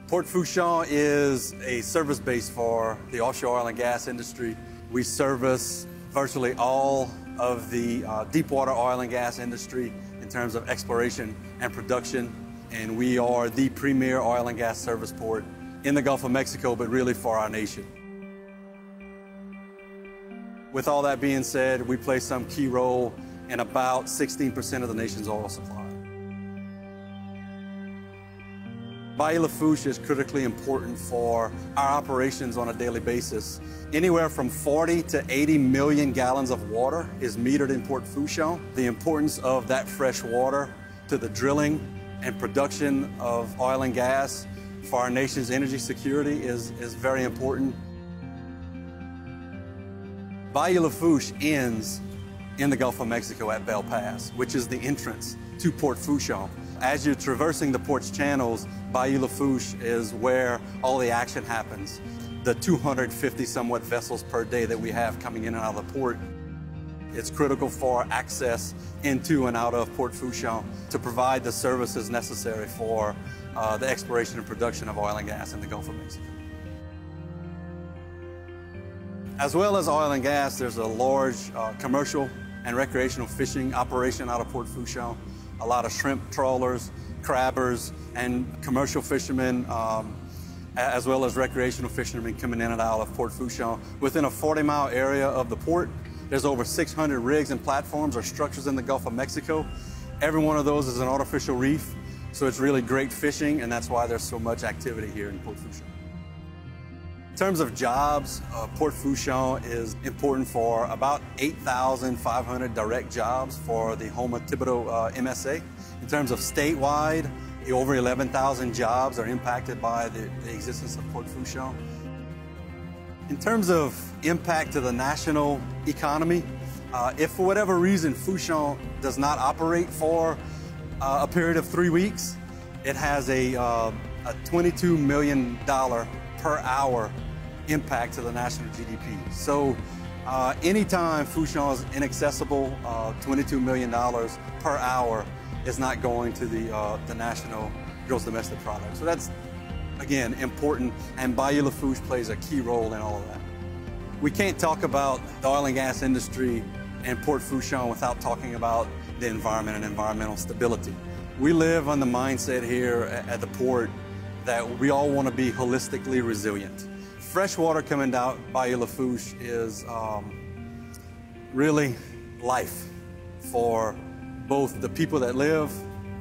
Port Fourchon is a service base for the offshore oil and gas industry. We service virtually all of the deepwater oil and gas industry in terms of exploration and production. And we are the premier oil and gas service port in the Gulf of Mexico, but really for our nation. With all that being said, we play some key role in about 16% of the nation's oil supply. Bayou Lafourche is critically important for our operations on a daily basis. Anywhere from 40 to 80 million gallons of water is metered in Port Fourchon. The importance of that fresh water to the drilling and production of oil and gas for our nation's energy security is very important. Bayou Lafourche ends in the Gulf of Mexico at Belle Pass, which is the entrance to Port Fourchon. As you're traversing the port's channels, Bayou Lafourche is where all the action happens. The 250 somewhat vessels per day that we have coming in and out of the port, it's critical for access into and out of Port Fourchon to provide the services necessary for the exploration and production of oil and gas in the Gulf of Mexico. As well as oil and gas, there's a large commercial and recreational fishing operation out of Port Fourchon. A lot of shrimp trawlers, crabbers, and commercial fishermen, as well as recreational fishermen coming in and out of Port Fourchon. Within a 40-mile area of the port, there's over 600 rigs and platforms or structures in the Gulf of Mexico. Every one of those is an artificial reef, so it's really great fishing, and that's why there's so much activity here in Port Fourchon. In terms of jobs, Port Fourchon is important for about 8,500 direct jobs for the Houma Thibodeau MSA. In terms of statewide, over 11,000 jobs are impacted by the existence of Port Fourchon. In terms of impact to the national economy, if for whatever reason Fourchon does not operate for a period of 3 weeks, it has a $22 million per hour impact to the national GDP. So anytime Fourchon is inaccessible, $22 million per hour is not going to the national gross domestic product. So that's, again, important, and Bayou Lafourche plays a key role in all of that. We can't talk about the oil and gas industry and Port Fourchon without talking about the environment and environmental stability. We live on the mindset here at the port that we all want to be holistically resilient. Fresh water coming out Bayou Lafourche is really life for both the people that live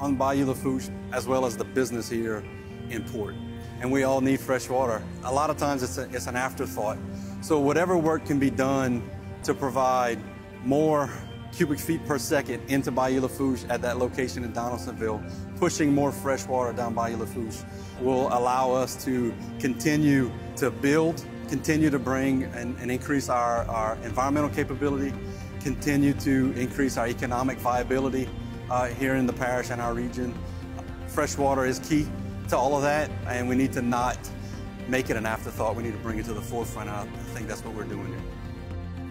on Bayou Lafourche as well as the business here in port. And we all need fresh water. A lot of times it's an afterthought. So whatever work can be done to provide more cubic feet per second into Bayou Lafourche at that location in Donaldsonville, pushing more fresh water down Bayou Lafourche will allow us to continue to build, continue to bring and increase our environmental capability, continue to increase our economic viability here in the parish and our region. Fresh water is key to all of that, and we need to not make it an afterthought. We need to bring it to the forefront. I think that's what we're doing here.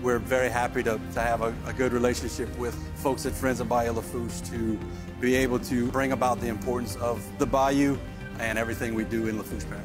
We're very happy to have a good relationship with folks at Friends of Bayou Lafourche to be able to bring about the importance of the bayou and everything we do in Lafourche Parish.